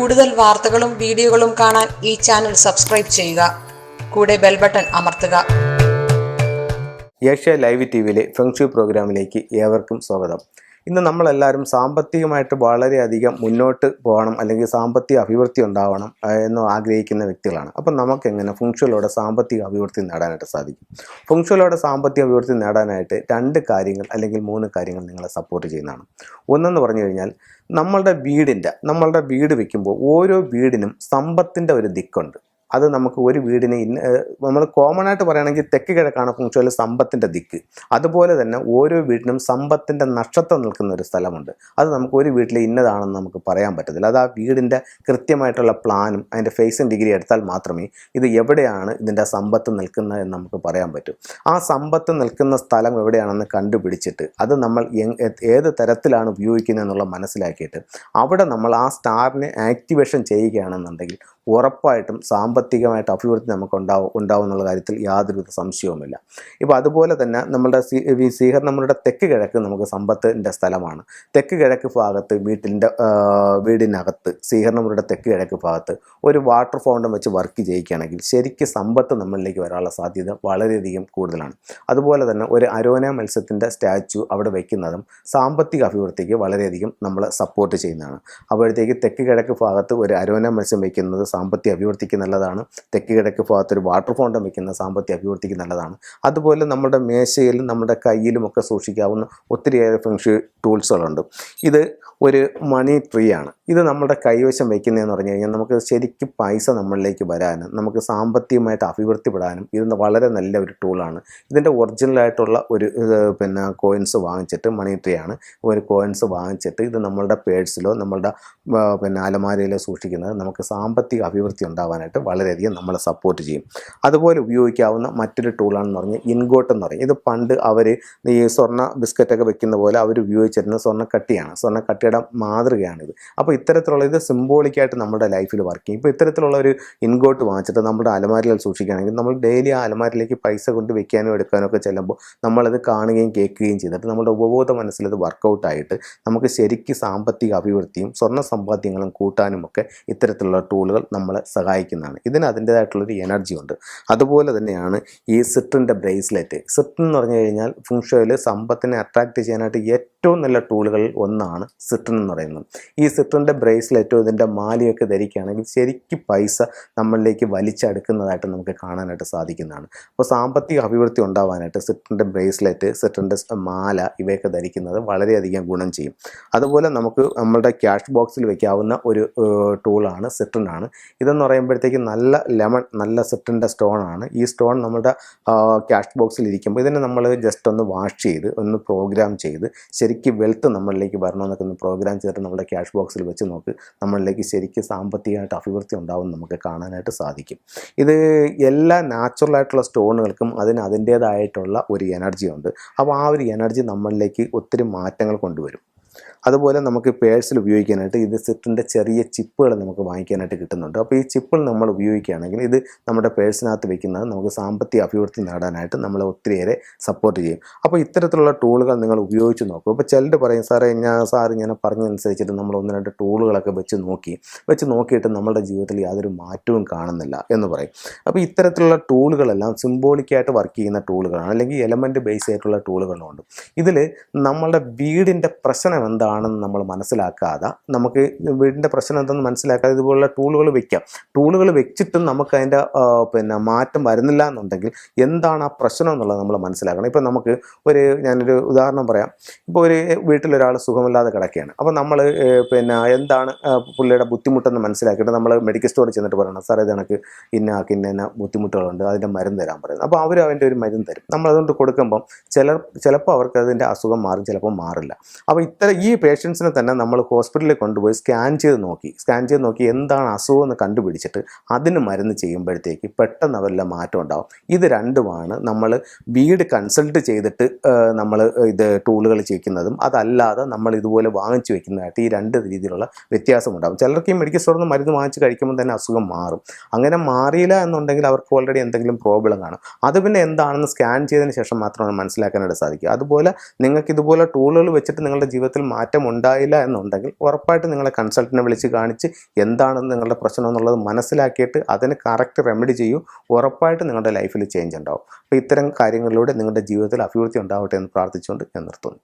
കൂടുതൽ വാർത്തകളും വീഡിയോകളും കാണാൻ ഈ ചാനൽ സബ്സ്ക്രൈബ് ചെയ്യുക. കൂടെ ബെൽ ബട്ടൺ അമർത്തുക. ഏഷ്യ ലൈവ് ടിവിയിലെ ഫെങ്ഷു പ്രോഗ്രാമിലേക്ക് ഏവർക്കും സ്വാഗതം. ഇന്ന് നമ്മളെല്ലാവരും സാമ്പത്തികമായിട്ട് വളരെയധികം മുന്നോട്ട് പോകണം, അല്ലെങ്കിൽ സാമ്പത്തിക അഭിവൃദ്ധി ഉണ്ടാവണം എന്ന് ആഗ്രഹിക്കുന്ന വ്യക്തികളാണ്. അപ്പം നമുക്കെങ്ങനെ ഫെങ്ഷുയിലൂടെ സാമ്പത്തിക അഭിവൃദ്ധി നേടാനായിട്ട് സാധിക്കും? ഫെങ്ഷുയിലൂടെ സാമ്പത്തിക അഭിവൃദ്ധി നേടാനായിട്ട് 2 കാര്യങ്ങൾ അല്ലെങ്കിൽ 3 കാര്യങ്ങൾ നിങ്ങളെ സപ്പോർട്ട് ചെയ്യുന്നതാണ്. ഒന്നെന്ന് പറഞ്ഞു കഴിഞ്ഞാൽ നമ്മളുടെ വീട് വയ്ക്കുമ്പോൾ ഓരോ വീടിനും സമ്പത്തിൻ്റെ ഒരു ദിക്കുണ്ട്. അത് നമുക്ക് ഒരു വീടിന് നമ്മൾ കോമൺ ആയിട്ട് പറയുകയാണെങ്കിൽ തെക്ക് കിഴക്കാണ് ഫെങ്ഷുയിൽ സമ്പത്തിൻ്റെ ദിക്ക്. അതുപോലെ തന്നെ ഓരോ വീടിനും സമ്പത്തിൻ്റെ നക്ഷത്രം നിൽക്കുന്ന ഒരു സ്ഥലമുണ്ട്. അത് നമുക്ക് ഒരു വീട്ടിൽ ഇന്നതാണെന്ന് നമുക്ക് പറയാൻ പറ്റത്തില്ല. അത് ആ വീടിൻ്റെ കൃത്യമായിട്ടുള്ള പ്ലാനും അതിൻ്റെ ഫേസിങ് ഡിഗ്രി എടുത്താൽ മാത്രമേ ഇത് എവിടെയാണ് ഇതിൻ്റെ സമ്പത്ത് നിൽക്കുന്നത് എന്ന് നമുക്ക് പറയാൻ പറ്റും. ആ സമ്പത്ത് നിൽക്കുന്ന സ്ഥലം എവിടെയാണെന്ന് കണ്ടുപിടിച്ചിട്ട് അത് നമ്മൾ ഏത് തരത്തിലാണ് ഉപയോഗിക്കുന്നത് എന്നുള്ള മനസ്സിലാക്കിയിട്ട് അവിടെ നമ്മൾ ആ സ്റ്റാറിനെ ആക്ടിവേഷൻ ചെയ്യുകയാണെന്നുണ്ടെങ്കിൽ ഉറപ്പായിട്ടും സാമ്പത്തികമായിട്ട് അഭിവൃദ്ധി നമുക്ക് ഉണ്ടാവും എന്നുള്ള കാര്യത്തിൽ യാതൊരുവിധ സംശയവുമില്ല. ഇപ്പോൾ അതുപോലെ തന്നെ നമ്മളുടെ നമ്മളുടെ തെക്ക് കിഴക്ക് നമുക്ക് സമ്പത്തിൻ്റെ സ്ഥലമാണ്. തെക്ക് കിഴക്ക് ഭാഗത്ത് വീടിനകത്ത് നമ്മളുടെ തെക്ക് കിഴക്ക് ഭാഗത്ത് ഒരു വാട്ടർ ഫൗണ്ടൻ വെച്ച് വർക്ക് ചെയ്യിക്കുകയാണെങ്കിൽ ശരിക്കും സമ്പത്ത് നമ്മളിലേക്ക് വരാനുള്ള സാധ്യത വളരെയധികം കൂടുതലാണ്. അതുപോലെ തന്നെ ഒരു അരോന മത്സ്യത്തിൻ്റെ സ്റ്റാച്ചു അവിടെ വയ്ക്കുന്നതും സാമ്പത്തിക അഭിവൃദ്ധിക്ക് വളരെയധികം നമ്മൾ സപ്പോർട്ട് ചെയ്യുന്നതാണ്. അപ്പോഴത്തേക്ക് തെക്ക് കിഴക്ക് ഭാഗത്ത് ഒരു അരോന മത്സ്യം വയ്ക്കുന്നത് സാമ്പത്തിക അഭിവൃദ്ധിക്ക് നല്ലതാണ്. തെക്ക് കിഴക്ക് ഭാഗത്ത് ഒരു വാട്ടർ ഫൗണ്ടൻ വയ്ക്കുന്ന സാമ്പത്തിക അഭിവൃദ്ധിക്ക് നല്ലതാണ്. അതുപോലെ നമ്മുടെ മേശയിലും നമ്മുടെ കയ്യിലുമൊക്കെ സൂക്ഷിക്കാവുന്ന ഒത്തിരിയേറെ ഫെങ്ഷു ടൂൾസുകളുണ്ട്. ഇത് ഒരു മണി ട്രീ ആണ്. ഇത് നമ്മുടെ കൈവശം വയ്ക്കുന്നതെന്ന് പറഞ്ഞു കഴിഞ്ഞാൽ നമുക്ക് ശരിക്കും പൈസ നമ്മളിലേക്ക് വരാനും നമുക്ക് സാമ്പത്തികമായിട്ട് അഭിവൃദ്ധിപ്പെടാനും ഇത് വളരെ നല്ല ഒരു ടൂളാണ്. ഇതിൻ്റെ ഒറിജിനലായിട്ടുള്ള ഒരു കോയിൻസ് വാങ്ങിച്ചിട്ട്, മണി ട്രീ ആണ്, ഒരു കോയിൻസ് വാങ്ങിച്ചിട്ട് ഇത് നമ്മളുടെ പേഴ്സിലോ നമ്മളുടെ അലമാരയിലോ സൂക്ഷിക്കുന്നത് നമുക്ക് സാമ്പത്തിക അഭിവൃദ്ധി ഉണ്ടാകാനായിട്ട് വളരെയധികം നമ്മളെ സപ്പോർട്ട് ചെയ്യും. അതുപോലെ ഉപയോഗിക്കാവുന്ന മറ്റൊരു ടൂളാണെന്ന് പറഞ്ഞാൽ ഇൻഗോട്ട് എന്ന് പറയും. ഇത് പണ്ട് അവർ ഈ സ്വർണ്ണ ബിസ്ക്കറ്റൊക്കെ വെക്കുന്ന പോലെ അവർ ഉപയോഗിച്ചിരുന്ന സ്വർണ്ണക്കട്ടിയാണ്. സ്വർണ്ണക്കട്ടിയുടെ മാതൃകയാണിത്. അപ്പോൾ ഇത്തരത്തിലുള്ള ഇത് സിംബോളിക്കായിട്ട് നമ്മുടെ ലൈഫിൽ വർക്ക് ചെയ്യും. ഇപ്പോൾ ഇത്തരത്തിലുള്ള ഒരു ഇൻഗോട്ട് വാങ്ങിച്ചിട്ട് നമ്മുടെ അലമാരയിൽ സൂക്ഷിക്കുകയാണെങ്കിൽ നമ്മൾ ഡെയിലി ആ അലമാരയിലേക്ക് പൈസ കൊണ്ട് വെക്കാനോ എടുക്കാനോ ഒക്കെ ചെല്ലുമ്പോൾ നമ്മളത് കാണുകയും കേൾക്കുകയും ചെയ്തിട്ട് നമ്മുടെ ഉപബോധ മനസ്സിലത് വർക്കൗട്ടായിട്ട് നമുക്ക് ശരിക്കും സാമ്പത്തിക അഭിവൃദ്ധിയും സ്വർണ്ണ സമ്പാദ്യങ്ങളും കൂട്ടാനുമൊക്കെ ഇത്തരത്തിലുള്ള ടൂളുകൾ നമ്മളെ സഹായിക്കുന്നതാണ്. ഇതിന് അതിൻ്റേതായിട്ടുള്ളൊരു എനർജി ഉണ്ട്. അതുപോലെ തന്നെയാണ് ഈ സിട്രിൻ്റെ ബ്രേസ്ലെറ്റ്. സിട്രിൻ എന്ന് പറഞ്ഞു കഴിഞ്ഞാൽ ഫെങ്ഷുയിൽ സമ്പത്തിനെ അട്രാക്റ്റ് ചെയ്യാനായിട്ട് ഏറ്റവും നല്ല ടൂളുകളിൽ ഒന്നാണ് സിട്രിൻ എന്ന് പറയുന്നത്. ഈ സിട്രിൻ്റെ ബ്രേസ്ലെറ്റോ ഇതിൻ്റെ മാലയൊക്കെ ധരിക്കുകയാണെങ്കിൽ ശരിക്കും പൈസ നമ്മളിലേക്ക് വലിച്ചെടുക്കുന്നതായിട്ട് നമുക്ക് കാണാനായിട്ട് സാധിക്കുന്നതാണ്. അപ്പോൾ സാമ്പത്തിക അഭിവൃദ്ധി ഉണ്ടാവാനായിട്ട് സിട്രിൻ്റെ ബ്രേസ്ലെറ്റ്, സിട്രിൻ്റെ മാല ഇവയൊക്കെ ധരിക്കുന്നത് വളരെയധികം ഗുണം ചെയ്യും. അതുപോലെ നമുക്ക് നമ്മളുടെ ക്യാഷ് ബോക്സിൽ വയ്ക്കാവുന്ന ഒരു ടൂളാണ് സിട്രിൻ ആണ്. ഇതെന്ന് പറയുമ്പോഴത്തേക്ക് നല്ല സിട്രിൻ്റെ സ്റ്റോൺ ആണ്. ഈ സ്റ്റോൺ നമ്മുടെ ക്യാഷ് ബോക്സിൽ ഇരിക്കുമ്പോൾ ഇതിനെ നമ്മൾ ജസ്റ്റ് ഒന്ന് വാഷ് ചെയ്ത് ഒന്ന് പ്രോഗ്രാം ചെയ്ത് ശരിക്കും വെൽത്ത് നമ്മളിലേക്ക് വരണമെന്നൊക്കെ ഒന്ന് പ്രോഗ്രാം ചെയ്തിട്ട് നമ്മുടെ ക്യാഷ് ബോക്സിൽ വെച്ച് നോക്ക്, നമ്മളിലേക്ക് ശരിക്കും സാമ്പത്തികമായിട്ട് അഭിവൃദ്ധി ഉണ്ടാവും നമുക്ക് കാണാനായിട്ട് സാധിക്കും. ഇത് എല്ലാ നാച്ചുറലായിട്ടുള്ള സ്റ്റോണുകൾക്കും അതിൻ്റേതായിട്ടുള്ള ഒരു എനർജി ഉണ്ട്. അപ്പോൾ ആ ഒരു എനർജി നമ്മളിലേക്ക് ഒത്തിരി മാറ്റങ്ങൾ കൊണ്ടുവരും. അതുപോലെ നമുക്ക് പേഴ്സിൽ ഉപയോഗിക്കാനായിട്ട് ഇത് സിട്രിൻ്റെ ചെറിയ ചിപ്പുകൾ നമുക്ക് വാങ്ങിക്കാനായിട്ട് കിട്ടുന്നുണ്ട്. അപ്പോൾ ഈ ചിപ്പുകൾ നമ്മൾ ഉപയോഗിക്കുകയാണെങ്കിൽ ഇത് നമ്മുടെ പേഴ്സിനകത്ത് വയ്ക്കുന്നത് നമുക്ക് സാമ്പത്തിക അഭിവൃദ്ധി നേടാനായിട്ട് നമ്മളെ ഒത്തിരിയേറെ സപ്പോർട്ട് ചെയ്യും. അപ്പോൾ ഇത്തരത്തിലുള്ള ടൂളുകൾ നിങ്ങൾ ഉപയോഗിച്ച് നോക്കും. ഇപ്പോൾ ചിലർ പറയും, സാറ് ഇങ്ങനെ പറഞ്ഞതനുസരിച്ചിട്ട് നമ്മൾ 1-2 ടൂളുകളൊക്കെ വെച്ച് നോക്കിയിട്ട് നമ്മുടെ ജീവിതത്തിൽ യാതൊരു മാറ്റവും കാണുന്നില്ല എന്ന് പറയും. അപ്പോൾ ഇത്തരത്തിലുള്ള ടൂളുകളെല്ലാം സിംബോളിക്കായിട്ട് വർക്ക് ചെയ്യുന്ന ടൂളുകളാണ്, അല്ലെങ്കിൽ എലമെൻറ്റ് ബേസ് ആയിട്ടുള്ള ടൂളുകളുണ്ട്. ഇതിൽ നമ്മളുടെ വീടിൻ്റെ പ്രശ്നം എന്താണെന്ന് നമ്മൾ മനസ്സിലാക്കാതെ, നമുക്ക് വീടിൻ്റെ പ്രശ്നം എന്താണെന്ന് മനസ്സിലാക്കാതെ ഇതുപോലുള്ള ടൂളുകൾ വെക്കാം. ടൂളുകൾ വെച്ചിട്ടും നമുക്ക് അതിൻ്റെ മാറ്റം വരുന്നില്ല എന്നുണ്ടെങ്കിൽ എന്താണ് ആ പ്രശ്നം എന്നുള്ളത് നമ്മൾ മനസ്സിലാക്കണം. ഇപ്പോൾ നമുക്ക് ഞാനൊരു ഉദാഹരണം പറയാം. ഇപ്പോൾ ഒരു വീട്ടിലൊരാൾ സുഖമില്ലാതെ കിടക്കുകയാണ്. അപ്പോൾ നമ്മൾ എന്താണ് പുള്ളിയുടെ ബുദ്ധിമുട്ടെന്ന് മനസ്സിലാക്കിയിട്ട് നമ്മൾ മെഡിക്കൽ സ്റ്റോറിൽ ചെന്നിട്ട് പറയണം, സാർ ഇത് കണക്ക് ഇന്ന ബുദ്ധിമുട്ടുകളുണ്ട്, അതിൻ്റെ മരുന്ന് തരാൻ പറയുന്നത്. അപ്പോൾ അവർ അതിൻ്റെ ഒരു മരുന്ന് തരും. നമ്മൾ അതുകൊണ്ട് കൊടുക്കുമ്പം ചിലപ്പോൾ അവർക്ക് അതിൻ്റെ അസുഖം മാറും, ചിലപ്പോൾ മാറില്ല. അപ്പോൾ ഈ പേഷ്യൻസിനെ തന്നെ നമ്മൾ ഹോസ്പിറ്റലിൽ കൊണ്ടുപോയി സ്കാൻ ചെയ്ത് നോക്കി എന്താണ് അസുഖം എന്ന് കണ്ടുപിടിച്ചിട്ട് അതിന് മരുന്ന് ചെയ്യുമ്പോഴത്തേക്ക് പെട്ടെന്ന് അവരെല്ലാം മാറ്റം ഉണ്ടാവും. ഇത് രണ്ടുമാണ് നമ്മൾ വീട് കൺസൾട്ട് ചെയ്തിട്ട് നമ്മൾ ഇത് ടൂളുകൾ ചെയ്യുന്നതും അതല്ലാതെ നമ്മൾ ഇതുപോലെ വാങ്ങിച്ചു വെക്കുന്നതായിട്ട് ഈ 2 രീതിയിലുള്ള വ്യത്യാസമുണ്ടാകും. ചിലർക്ക് ഈ മെഡിക്കൽ സ്റ്റോറിൽ നിന്ന് മരുന്ന് വാങ്ങിച്ച് കഴിക്കുമ്പോൾ തന്നെ അസുഖം മാറും. അങ്ങനെ മാറിയില്ല എന്നുണ്ടെങ്കിൽ അവർക്ക് ഓൾറെഡി എന്തെങ്കിലും പ്രോബ്ലം കാണും. അത് പിന്നെ എന്താണെന്ന് സ്കാൻ ചെയ്തതിന് ശേഷം മാത്രമാണ് മനസ്സിലാക്കാനായിട്ട് സാധിക്കുക. അതുപോലെ നിങ്ങൾക്ക് ഇതുപോലെ ടൂളുകൾ വെച്ചിട്ട് നിങ്ങളുടെ ജീവിതത്തിൽ ഇനിയും മാറ്റം ഉണ്ടായില്ല എന്നുണ്ടെങ്കിൽ ഉറപ്പായിട്ട് നിങ്ങളെ കൺസൾട്ടൻറ്റിനെ വിളിച്ച് കാണിച്ച് എന്താണെന്ന് നിങ്ങളുടെ പ്രശ്നം എന്നുള്ളത് മനസ്സിലാക്കിയിട്ട് അതിന് കറക്റ്റ് റെമഡി ചെയ്യൂ. ഉറപ്പായിട്ട് നിങ്ങളുടെ ലൈഫിൽ ചേഞ്ച് ഉണ്ടാവും. അപ്പോൾ ഇത്തരം കാര്യങ്ങളിലൂടെ നിങ്ങളുടെ ജീവിതത്തിൽ അഭിവൃദ്ധി ഉണ്ടാവട്ടെ എന്ന് പ്രാർത്ഥിച്ചുകൊണ്ട് ഞാൻ നിർത്തുന്നു.